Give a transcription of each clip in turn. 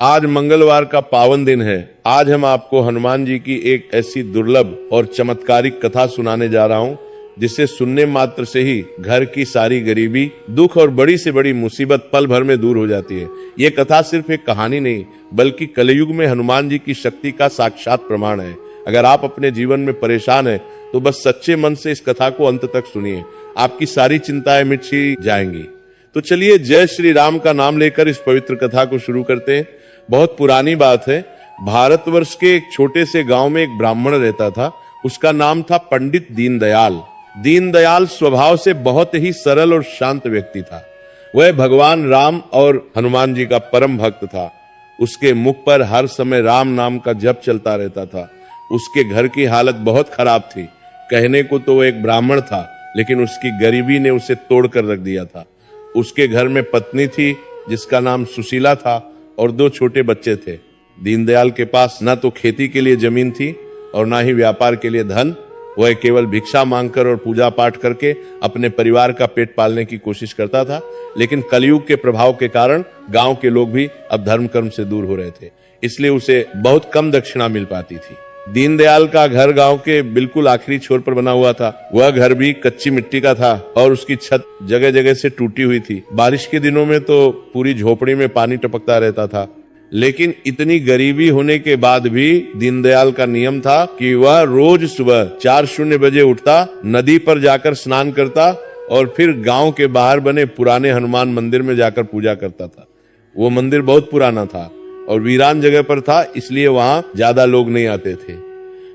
आज मंगलवार का पावन दिन है। आज हम आपको हनुमान जी की एक ऐसी दुर्लभ और चमत्कारिक कथा सुनाने जा रहा हूँ जिसे सुनने मात्र से ही घर की सारी गरीबी, दुख और बड़ी से बड़ी मुसीबत पल भर में दूर हो जाती है। ये कथा सिर्फ एक कहानी नहीं बल्कि कलयुग में हनुमान जी की शक्ति का साक्षात प्रमाण है। अगर आप अपने जीवन में परेशान हैं तो बस सच्चे मन से इस कथा को अंत तक सुनिए, आपकी सारी चिंताएं मिट सी जाएंगी। तो चलिए जय श्री राम का नाम लेकर इस पवित्र कथा को शुरू करते हैं। बहुत पुरानी बात है। भारतवर्ष के एक छोटे से गांव में एक ब्राह्मण रहता था। उसका नाम था पंडित दीनदयाल। दीनदयाल स्वभाव से बहुत ही सरल और शांत व्यक्ति था। वह भगवान राम और हनुमान जी का परम भक्त था। उसके मुख पर हर समय राम नाम का जप चलता रहता था। उसके घर की हालत बहुत खराब थी। कहने को तो वो एक ब्राह्मण था, लेकिन उसकी गरीबी ने उसे तोड़ कर रख दिया था। उसके घर में पत्नी थी जिसका नाम सुशीला था और 2 छोटे बच्चे थे। दीनदयाल के पास न तो खेती के लिए जमीन थी और ना ही व्यापार के लिए धन। वह केवल भिक्षा मांगकर और पूजा पाठ करके अपने परिवार का पेट पालने की कोशिश करता था। लेकिन कलयुग के प्रभाव के कारण गांव के लोग भी अब धर्म कर्म से दूर हो रहे थे, इसलिए उसे बहुत कम दक्षिणा मिल पाती थी। दीनदयाल का घर गांव के बिल्कुल आखिरी छोर पर बना हुआ था। वह घर भी कच्ची मिट्टी का था और उसकी छत जगह जगह से टूटी हुई थी। बारिश के दिनों में तो पूरी झोपड़ी में पानी टपकता रहता था। लेकिन इतनी गरीबी होने के बाद भी दीनदयाल का नियम था कि वह रोज सुबह 4:00 बजे उठता, नदी पर जाकर स्नान करता और फिर गांव के बाहर बने पुराने हनुमान मंदिर में जाकर पूजा करता था। वो मंदिर बहुत पुराना था और वीरान जगह पर था, इसलिए वहां ज्यादा लोग नहीं आते थे।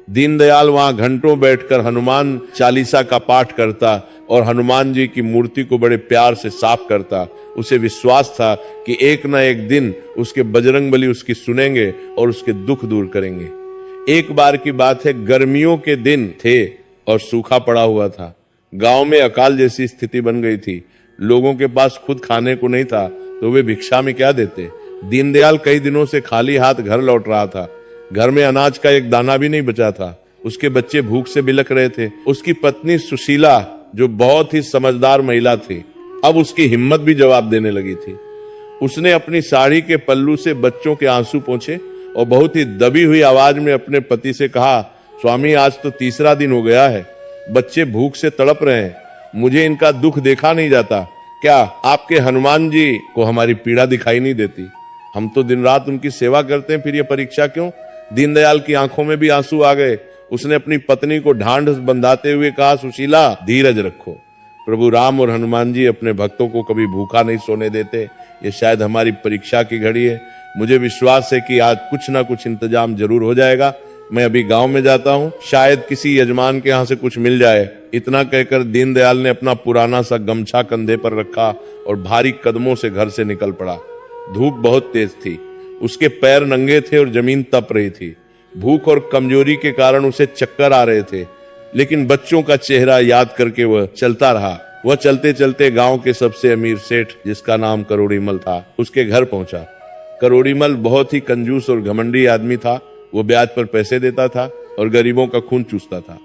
दीनदयाल वहां घंटों बैठकर हनुमान चालीसा का पाठ करता और हनुमान जी की मूर्ति को बड़े प्यार से साफ करता। उसे विश्वास था कि एक न एक दिन उसके बजरंगबली उसकी सुनेंगे और उसके दुख दूर करेंगे। एक बार की बात है, गर्मियों के दिन थे और सूखा पड़ा हुआ था। गांव में अकाल जैसी स्थिति बन गई थी। लोगों के पास खुद खाने को नहीं था तो वे भिक्षा में क्या देते। दीनदयाल कई दिनों से खाली हाथ घर लौट रहा था। घर में अनाज का एक दाना भी नहीं बचा था। उसके बच्चे भूख से बिलख रहे थे। उसकी पत्नी सुशीला, जो बहुत ही समझदार महिला थी, अब उसकी हिम्मत भी जवाब देने लगी थी। उसने अपनी साड़ी के पल्लू से बच्चों के आंसू पोंछे और बहुत ही दबी हुई आवाज में अपने पति से कहा, स्वामी आज तो 3रा दिन हो गया है, बच्चे भूख से तड़प रहे हैं, मुझे इनका दुख देखा नहीं जाता। क्या आपके हनुमान जी को हमारी पीड़ा दिखाई नहीं देती? हम तो दिन रात उनकी सेवा करते हैं, फिर ये परीक्षा क्यों? दीनदयाल की आंखों में भी आंसू आ गए। उसने अपनी पत्नी को ढांढस बंधाते हुए कहा, सुशीला धीरज रखो। प्रभु राम और हनुमान जी अपने भक्तों को कभी भूखा नहीं सोने देते। ये शायद हमारी परीक्षा की घड़ी है। मुझे विश्वास है कि आज कुछ ना कुछ इंतजाम जरूर हो जाएगा। मैं अभी गांव में जाता हूँ, शायद किसी यजमान के यहाँ से कुछ मिल जाए। इतना कहकर दीनदयाल ने अपना पुराना सा गमछा कंधे पर रखा और भारी कदमों से घर से निकल पड़ा। धूप बहुत तेज थी। उसके पैर नंगे थे और जमीन तप रही थी। भूख और कमजोरी के कारण उसे चक्कर आ रहे थे, लेकिन बच्चों का चेहरा याद करके वह चलता रहा। वह चलते चलते गांव के सबसे अमीर सेठ, जिसका नाम करोड़ीमल था, उसके घर पहुंचा। करोड़ीमल बहुत ही कंजूस और घमंडी आदमी था। वो ब्याज पर पैसे देता था और गरीबों का खून चूसता था।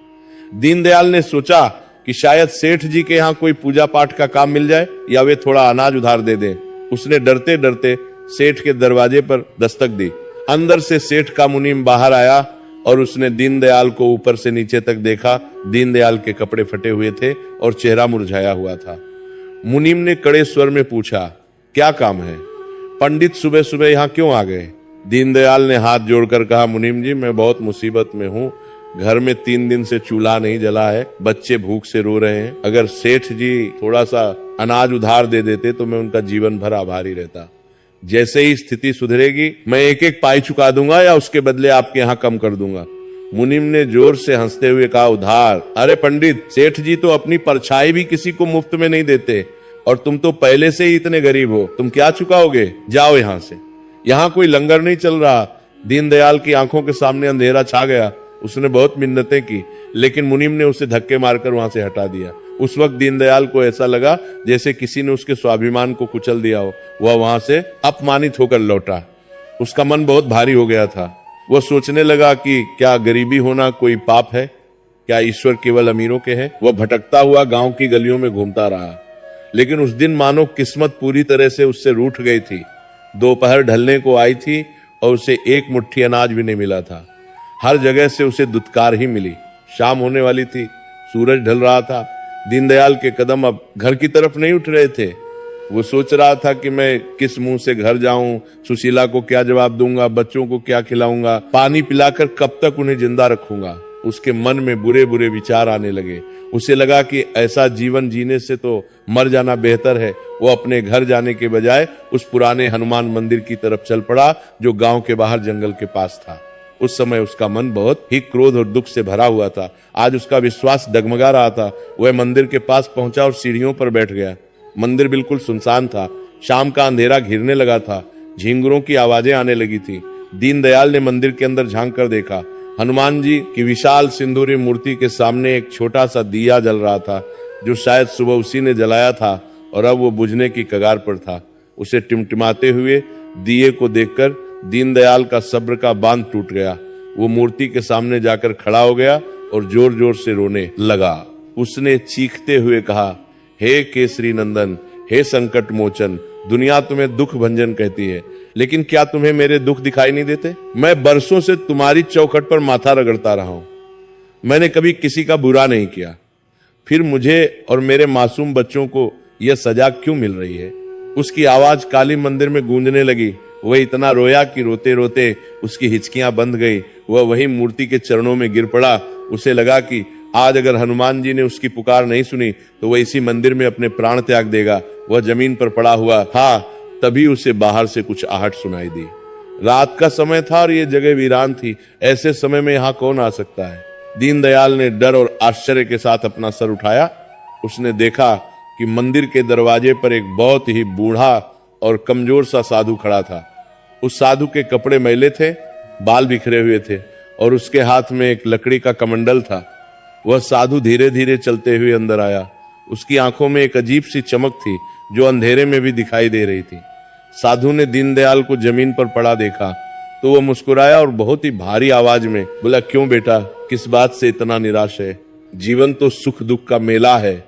दीनदयाल ने सोचा कि शायद सेठ जी के यहाँ कोई पूजा पाठ का काम मिल जाए या वे थोड़ा अनाज उधार दे दें। उसने डरते डरते सेठ के दरवाजे पर दस्तक दी। अंदर से सेठ का मुनीम बाहर आया और उसने दीनदयाल को ऊपर से नीचे तक देखा। दीनदयाल के कपड़े फटे हुए थे और चेहरा मुरझाया हुआ था। मुनीम ने कड़े स्वर में पूछा, क्या काम है? पंडित सुबह सुबह यहाँ क्यों आ गए? दीनदयाल ने हाथ जोड़कर कहा, मुनीम जी मैं बहुत मुसीबत में हूँ। घर में 3 दिन से चूल्हा नहीं जला है, बच्चे भूख से रो रहे हैं। अगर सेठ जी थोड़ा सा अनाज उधार दे देते तो मैं उनका जीवन भर आभारी रहता। जैसे ही स्थिति सुधरेगी मैं 1-1 पाई चुका दूंगा या उसके बदले आपके यहाँ कम कर दूंगा। मुनीम ने जोर से हंसते हुए कहा, उधार? अरे पंडित, सेठ जी तो अपनी परछाई भी किसी को मुफ्त में नहीं देते और तुम तो पहले से ही इतने गरीब हो, तुम क्या चुकाओगे? जाओ यहाँ से। यहाँ कोई लंगर नहीं चल रहा। दीनदयाल की आंखों के सामने अंधेरा छा गया। उसने बहुत मिन्नतें की, लेकिन मुनीम ने उसे धक्के मारकर वहां से हटा दिया। उस वक्त दीनदयाल को ऐसा लगा जैसे किसी ने उसके स्वाभिमान को कुचल दिया हो। वह वहां से अपमानित होकर लौटा। उसका मन बहुत भारी हो गया था। वह सोचने लगा कि क्या गरीबी होना कोई पाप है? क्या ईश्वर केवल अमीरों के हैं? वह भटकता हुआ गांव की गलियों में घूमता रहा, लेकिन उस दिन मानो किस्मत पूरी तरह से उससे रूठ गई थी। दोपहर ढलने को आई थी और उसे एक मुट्ठी अनाज भी नहीं मिला था। हर जगह से उसे दुत्कार ही मिली। शाम होने वाली थी, सूरज ढल रहा था। दीनदयाल के कदम अब घर की तरफ नहीं उठ रहे थे। वो सोच रहा था कि मैं किस मुंह से घर जाऊं, सुशीला को क्या जवाब दूंगा, बच्चों को क्या खिलाऊंगा, पानी पिलाकर कब तक उन्हें जिंदा रखूंगा। उसके मन में बुरे बुरे विचार आने लगे। उसे लगा कि ऐसा जीवन जीने से तो मर जाना बेहतर है। वो अपने घर जाने के बजाय उस पुराने हनुमान मंदिर की तरफ चल पड़ा जो गांव के बाहर जंगल के पास था। उस समय उसका मन बहुत ही क्रोध और दुख से भरा हुआ था। आज उसका विश्वास डगमगा रहा था। वह मंदिर के पास पहुंचा और सीढ़ियों पर बैठ गया। मंदिर बिल्कुल सुनसान था। शाम का अंधेरा घिरने लगा था। झिंगुरों की आवाजें आने लगी थी। दीनदयाल ने मंदिर के अंदर झांक कर देखा। हनुमान जी की विशाल सिंदूरी मूर्ति के सामने एक छोटा सा दिया जल रहा था, जो शायद सुबह उसी ने जलाया था और अब वो बुझने की कगार पर था। उसे टिमटिमाते हुए दिए को देखकर दीनदयाल का सब्र का बांध टूट गया। वो मूर्ति के सामने जाकर खड़ा हो गया और जोर जोर से रोने लगा। उसने चीखते हुए कहा, हे केसरी नंदन, हे संकट मोचन, दुनिया तुम्हें दुख भंजन कहती है, लेकिन क्या तुम्हें मेरे दुख दिखाई नहीं देते? मैं बरसों से तुम्हारी चौखट पर माथा रगड़ता रहा हूं। मैंने कभी किसी का बुरा नहीं किया, फिर मुझे और मेरे मासूम बच्चों को यह सजा क्यों मिल रही है? उसकी आवाज काली मंदिर में गूंजने लगी। वह इतना रोया कि रोते रोते उसकी हिचकियां बंद गई। वह वही मूर्ति के चरणों में गिर पड़ा। उसे लगा कि आज अगर हनुमान जी ने उसकी पुकार नहीं सुनी तो वह इसी मंदिर में अपने प्राण त्याग देगा। वह जमीन पर पड़ा हुआ था, तभी उसे बाहर से कुछ आहट सुनाई दी। रात का समय था और ये जगह वीरान थी। ऐसे समय में यहाँ कौन आ सकता है? दीनदयाल ने डर और आश्चर्य के साथ अपना सर उठाया। उसने देखा कि मंदिर के दरवाजे पर एक बहुत ही बूढ़ा और कमजोर सा साधु खड़ा था। उस साधु के कपड़े मैले थे, बाल बिखरे हुए थे और उसके हाथ में एक लकड़ी का कमंडल था। वह साधु धीरे धीरे चलते हुए अंदर आया। उसकी आंखों में एक अजीब सी चमक थी जो अंधेरे में भी दिखाई दे रही थी। साधु ने दीनदयाल को जमीन पर पड़ा देखा तो वह मुस्कुराया और बहुत ही भारी आवाज में बोला, क्यों बेटा, किस बात से इतना निराश है? जीवन तो सुख दुख का मेला है।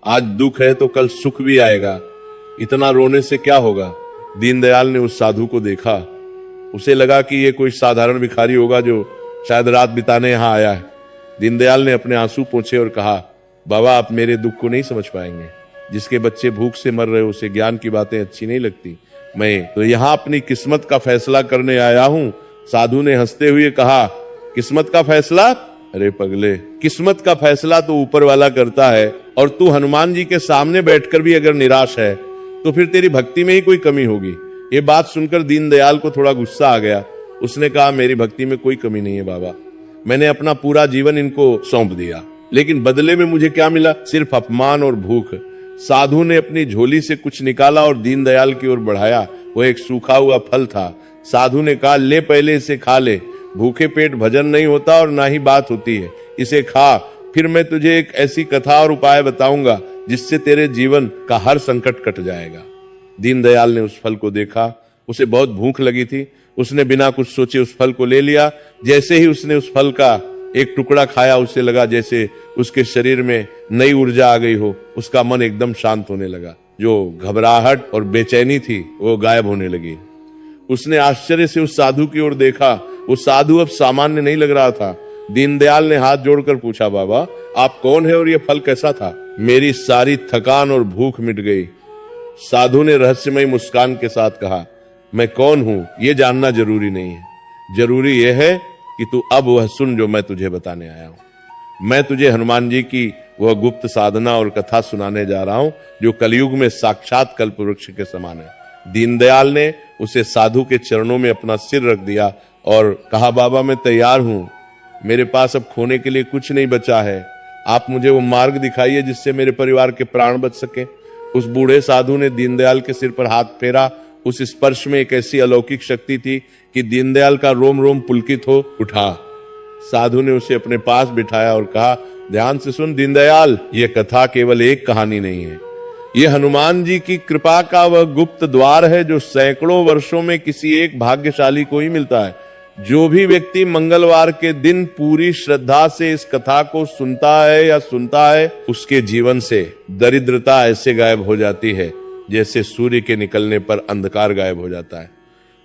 आज दुख है तो कल सुख भी आएगा। इतना रोने से क्या होगा? दीनदयाल ने उस साधु को देखा। उसे लगा कि ये कोई साधारण भिखारी होगा जो शायद रात बिताने यहाँ आया है। दीनदयाल ने अपने आंसू पोंछे और कहा, बाबा, आप मेरे दुख को नहीं समझ पाएंगे। जिसके बच्चे भूख से मर रहे, उसे ज्ञान की बातें अच्छी नहीं लगती। मैं तो यहाँ अपनी किस्मत का फैसला करने आया हूँ। साधु ने हंसते हुए कहा, किस्मत का फैसला? अरे पगले, किस्मत का फैसला तो ऊपर वाला करता है, और तू हनुमान जी के सामने बैठकर भी अगर निराश है तो फिर तेरी भक्ति में ही कोई कमी होगी। ये बात सुनकर दीनदयाल को थोड़ा गुस्सा आ गया। उसने कहा, मेरी भक्ति में कोई कमी नहीं है बाबा। मैंने अपना पूरा जीवन इनको सौंप दिया, लेकिन बदले में मुझे क्या मिला? सिर्फ अपमान और भूख। साधु ने अपनी झोली से कुछ निकाला और दीनदयाल की ओर बढ़ाया। वो एक सूखा हुआ फल था। साधु ने कहा, ले पहले इसे खा ले। भूखे पेट भजन नहीं होता और ना ही बात होती है। इसे खा, फिर मैं तुझे एक ऐसी कथा और उपाय बताऊंगा जिससे तेरे जीवन का हर संकट कट जाएगा। दीनदयाल ने उस फल को देखा। उसे बहुत भूख लगी थी। उसने बिना कुछ सोचे उस फल को ले लिया। जैसे ही उसने उस फल का एक टुकड़ा खाया, उसे लगा जैसे उसके शरीर में नई ऊर्जा आ गई हो। उसका मन एकदम शांत होने लगा। जो घबराहट और बेचैनी थी वो गायब होने लगी। उसने आश्चर्य से उस साधु की ओर देखा। वो साधु अब सामान्य नहीं लग रहा था। दीनदयाल ने हाथ जोड़कर पूछा, बाबा, आप कौन है और ये फल कैसा था? मेरी सारी थकान और भूख मिट गई। साधु ने रहस्यमय मुस्कान के साथ कहा, मैं कौन हूं ये जानना जरूरी नहीं है। जरूरी यह है कि तू अब वह सुन जो मैं तुझे बताने आया हूं। मैं तुझे हनुमान जी की वह गुप्त साधना और कथा सुनाने जा रहा हूं जो कलयुग में साक्षात कल्प वृक्ष के समान है। दीनदयाल ने उसे साधु के चरणों में अपना सिर रख दिया और कहा, बाबा, मैं तैयार हूं। मेरे पास अब खोने के लिए कुछ नहीं बचा है। आप मुझे वो मार्ग दिखाइए जिससे मेरे परिवार के प्राण बच सके। उस बूढ़े साधु ने दीनदयाल के सिर पर हाथ फेरा। उस स्पर्श में एक ऐसी अलौकिक शक्ति थी कि दीनदयाल का रोम रोम पुलकित हो उठा। साधु ने उसे अपने पास बिठाया और कहा, ध्यान से सुन दीनदयाल, ये कथा केवल एक कहानी नहीं है। ये हनुमान जी की कृपा का वह गुप्त द्वार है जो सैकड़ों वर्षों में किसी एक भाग्यशाली को ही मिलता है। जो भी व्यक्ति मंगलवार के दिन पूरी श्रद्धा से इस कथा को सुनता है, उसके जीवन से दरिद्रता ऐसे गायब हो जाती है जैसे सूर्य के निकलने पर अंधकार गायब हो जाता है।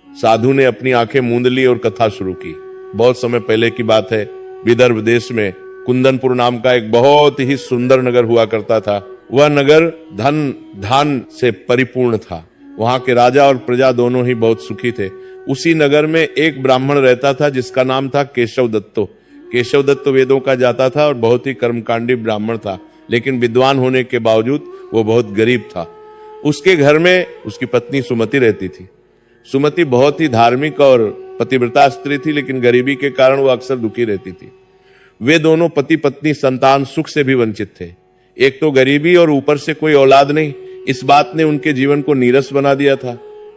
साधु ने अपनी आंखें मूंद ली और कथा शुरू की। बहुत समय पहले की बात है, विदर्भ देश में कुंदनपुर नाम का एक बहुत ही सुंदर नगर हुआ करता था। वह नगर धन धान से परिपूर्ण था। वहां के राजा और प्रजा दोनों ही बहुत सुखी थे। उसी नगर में एक ब्राह्मण रहता था जिसका नाम था केशव दत्तो। केशव दत्त वेदों का जाता था और बहुत ही कर्मकांडी ब्राह्मण था, लेकिन विद्वान होने के बावजूद वो बहुत गरीब था। उसके घर में उसकी पत्नी सुमति रहती थी। सुमति बहुत ही धार्मिक और पतिव्रता स्त्री थी, लेकिन गरीबी के कारण वो अक्सर दुखी रहती थी। वे दोनों पति पत्नी संतान सुख से भी वंचित थे। एक तो गरीबी और ऊपर से कोई औलाद नहीं, इस बात ने उनके जीवन को नीरस बना दिया था।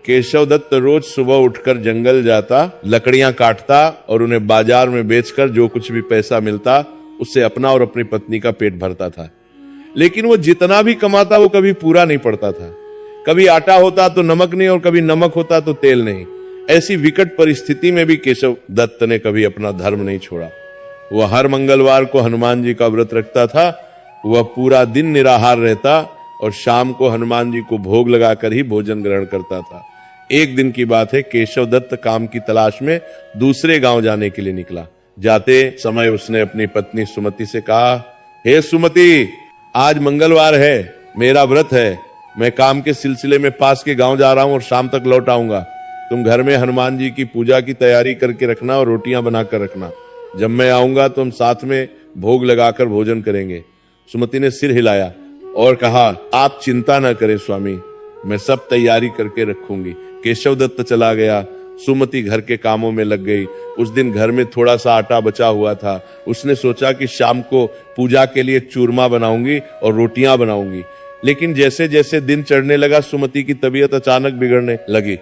केशव दत्त रोज सुबह उठकर जंगल जाता, लकड़ियां काटता और उन्हें बाजार में बेचकर जो कुछ भी पैसा मिलता उससे अपना और अपनी पत्नी का पेट भरता था। लेकिन वो जितना भी कमाता वो कभी पूरा नहीं पड़ता था। कभी आटा होता तो नमक नहीं और कभी नमक होता तो तेल नहीं। ऐसी विकट परिस्थिति में भी केशव दत्त ने कभी अपना धर्म नहीं छोड़ा। वह हर मंगलवार को हनुमान जी का व्रत रखता था। वह पूरा दिन निराहार रहता और शाम को हनुमान जी को भोग लगाकर ही भोजन ग्रहण करता था। एक दिन की बात है, केशव दत्त काम की तलाश में दूसरे गांव जाने के लिए निकला। जाते समय उसने अपनी पत्नी सुमति से कहा, हे सुमति, आज मंगलवार है, मेरा व्रत है। मैं काम के सिलसिले में पास के गांव जा रहा हूं और शाम तक लौट आऊंगा। तुम घर में हनुमान जी की पूजा की तैयारी करके रखना और रोटियां बनाकर रखना। जब मैं आऊंगा तो हम साथ में भोग लगाकर भोजन करेंगे। सुमति ने सिर हिलाया और कहा, आप चिंता न करें स्वामी, मैं सब तैयारी करके रखूंगी। केशव दत्त चला गया। सुमति घर के कामों में लग गई। उस दिन घर में थोड़ा सा आटा बचा हुआ था। उसने सोचा कि शाम को पूजा के लिए चूरमा बनाऊंगी और रोटियां बनाऊंगी। लेकिन जैसे जैसे दिन चढ़ने लगा, सुमति की तबीयत अचानक बिगड़ने लगी।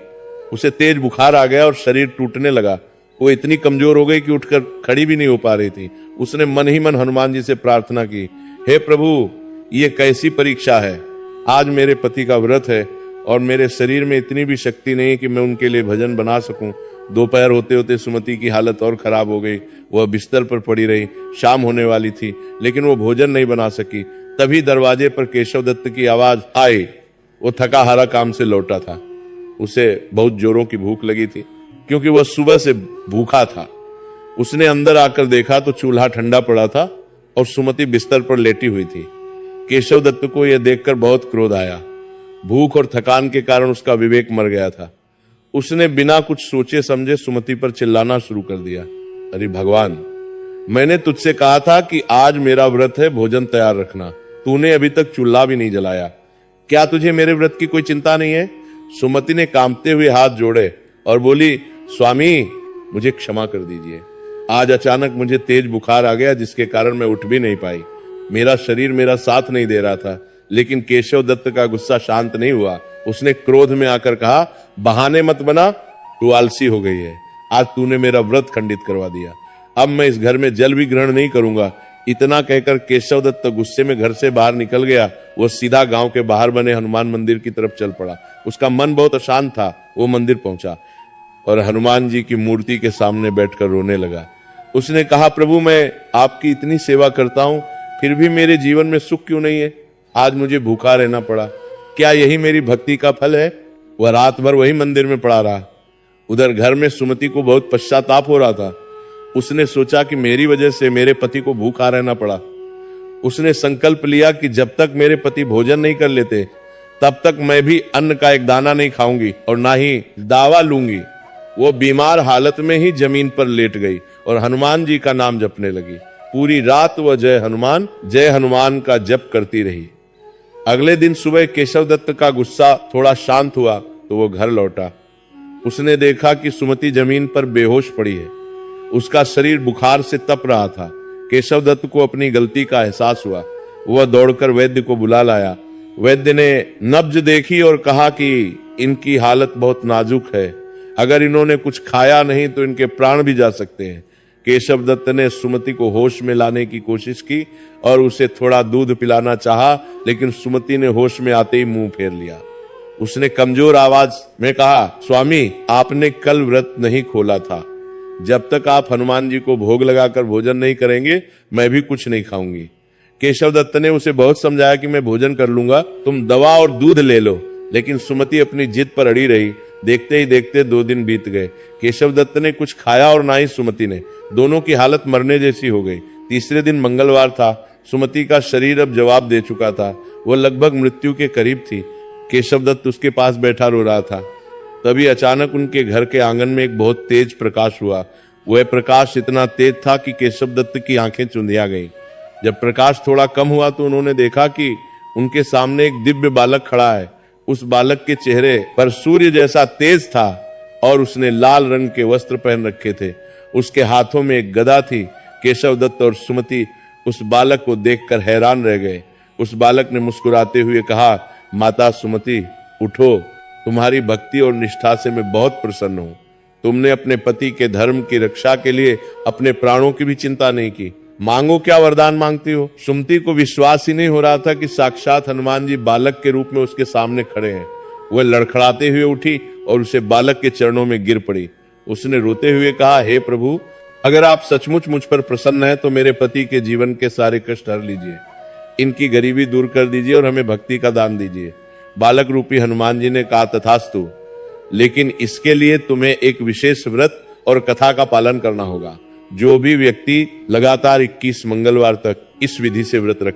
उसे तेज बुखार आ गया और शरीर टूटने लगा। वो इतनी कमजोर हो गई कि उठकर खड़ी भी नहीं हो पा रही थी। उसने मन ही मन हनुमान जी से प्रार्थना की, हे प्रभु, ये कैसी परीक्षा है। आज मेरे पति का व्रत है और मेरे शरीर में इतनी भी शक्ति नहीं कि मैं उनके लिए भजन बना सकूं। दोपहर होते होते सुमति की हालत और खराब हो गई। वह बिस्तर पर पड़ी रही। शाम होने वाली थी, लेकिन वो भोजन नहीं बना सकी। तभी दरवाजे पर केशव दत्त की आवाज आई। वो थका हारा काम से लौटा था। उसे बहुत जोरों की भूख लगी थी, क्योंकि वह सुबह से भूखा था। उसने अंदर आकर देखा तो चूल्हा ठंडा पड़ा था और सुमति बिस्तर पर लेटी हुई थी। केशव दत्त को यह देखकर बहुत क्रोध आया। भूख और थकान के कारण उसका विवेक मर गया था। उसने बिना कुछ सोचे समझे सुमति पर चिल्लाना शुरू कर दिया, अरे भगवान, मैंने तुझसे कहा था कि आज मेरा व्रत है, भोजन तैयार रखना। तूने अभी तक चूल्हा भी नहीं जलाया। क्या तुझे मेरे व्रत की कोई चिंता नहीं है? सुमति ने कांपते हुए हाथ जोड़े और बोली, स्वामी, मुझे क्षमा कर दीजिए। आज अचानक मुझे तेज बुखार आ गया, जिसके कारण मैं उठ भी नहीं पाई। मेरा शरीर मेरा साथ नहीं दे रहा था। लेकिन केशव दत्त का गुस्सा शांत नहीं हुआ। उसने क्रोध में आकर कहा, बहाने मत बना, तू आलसी हो गई है। आज तूने मेरा व्रत खंडित करवा दिया। अब मैं इस घर में जल भी ग्रहण नहीं करूंगा। इतना कहकर केशव दत्त गुस्से में घर से बाहर निकल गया। वो सीधा गांव के बाहर बने हनुमान मंदिर की तरफ चल पड़ा। उसका मन बहुत अशांत था। वो मंदिर पहुंचा और हनुमान जी की मूर्ति के सामने बैठकर रोने लगा। उसने कहा, प्रभु, मैं आपकी इतनी सेवा करता हूं, फिर भी मेरे जीवन में सुख क्यों नहीं है? आज मुझे भूखा रहना पड़ा। क्या यही मेरी भक्ति का फल है? वह रात भर वही मंदिर में पड़ा रहा। उधर घर में सुमति को बहुत पश्चाताप हो रहा था। उसने सोचा कि मेरी वजह से मेरे पति को भूखा रहना पड़ा। उसने संकल्प लिया कि जब तक मेरे पति भोजन नहीं कर लेते, तब तक मैं भी अन्न का एक दाना नहीं खाऊंगी और ना ही दावा लूंगी। वो बीमार हालत में ही जमीन पर लेट गई और हनुमान जी का नाम जपने लगी। पूरी रात वह जय हनुमान का जप करती रही। अगले दिन सुबह केशव दत्त का गुस्सा थोड़ा शांत हुआ तो वो घर लौटा। उसने देखा कि सुमति जमीन पर बेहोश पड़ी है। उसका शरीर बुखार से तप रहा था। केशव दत्त को अपनी गलती का एहसास हुआ। वह दौड़कर वैद्य को बुला लाया। वैद्य ने नब्ज देखी और कहा कि इनकी हालत बहुत नाजुक है। अगर इन्होंने कुछ खाया नहीं तो इनके प्राण भी जा सकते हैं। केशव दत्त ने सुमति को होश में लाने की कोशिश की और उसे थोड़ा दूध पिलाना चाहा, लेकिन सुमति ने होश में आते ही मुंह फेर लिया। उसने कमजोर आवाज में कहा, स्वामी, आपने कल व्रत नहीं खोला था। जब तक आप हनुमान जी को भोग लगाकर भोजन नहीं करेंगे, मैं भी कुछ नहीं खाऊंगी। केशव दत्त ने उसे बहुत समझाया कि मैं भोजन कर लूंगा, तुम दवा और दूध ले लो, लेकिन सुमति अपनी जिद पर अड़ी रही। देखते ही देखते 2 दिन बीत गए। केशव दत्त ने कुछ खाया और ना ही सुमति ने। दोनों की हालत मरने जैसी हो गई। तीसरे दिन मंगलवार था। सुमति का शरीर अब जवाब दे चुका था। वह लगभग मृत्यु के करीब थी। केशव दत्त उसके पास बैठा रो रहा था। तभी अचानक उनके घर के आंगन में एक बहुत तेज प्रकाश हुआ। वह प्रकाश इतना तेज था कि केशव दत्त की आंखें चुंधिया गईं। जब प्रकाश थोड़ा कम हुआ तो उन्होंने देखा कि उनके सामने एक दिव्य बालक खड़ा है। उस बालक के चेहरे पर सूर्य जैसा तेज था और उसने लाल रंग के वस्त्र पहन रखे थे। उसके हाथों में एक गदा थी। केशव दत्त और सुमति उस बालक को देखकर हैरान रह गए। उस बालक ने मुस्कुराते हुए कहा, माता सुमति, उठो, तुम्हारी भक्ति और निष्ठा से मैं बहुत प्रसन्न हूं। तुमने अपने पति के धर्म की रक्षा के लिए अपने प्राणों की भी चिंता नहीं की। मांगो, क्या वरदान मांगती हो? सुमति को विश्वास ही नहीं हो रहा था कि साक्षात हनुमान जी बालक के रूप में उसके सामने खड़े हैं। वह लड़खड़ाते हुए उठी और उसे बालक के चरणों में गिर पड़ी। उसने रोते हुए कहा, हे प्रभु, अगर आप सचमुच मुझ पर प्रसन्न हैं तो मेरे पति के जीवन के सारे कष्ट हर लीजिए, इनकी गरीबी दूर कर दीजिए और हमें भक्ति का दान दीजिए। बालक रूपी हनुमान जी ने कहा, तथास्तु, लेकिन इसके लिए तुम्हें एक विशेष व्रत और कथा का पालन करना होगा। जो भी व्यक्ति लगातार 21 मंगलवार तक इस विधि से व्रत रखे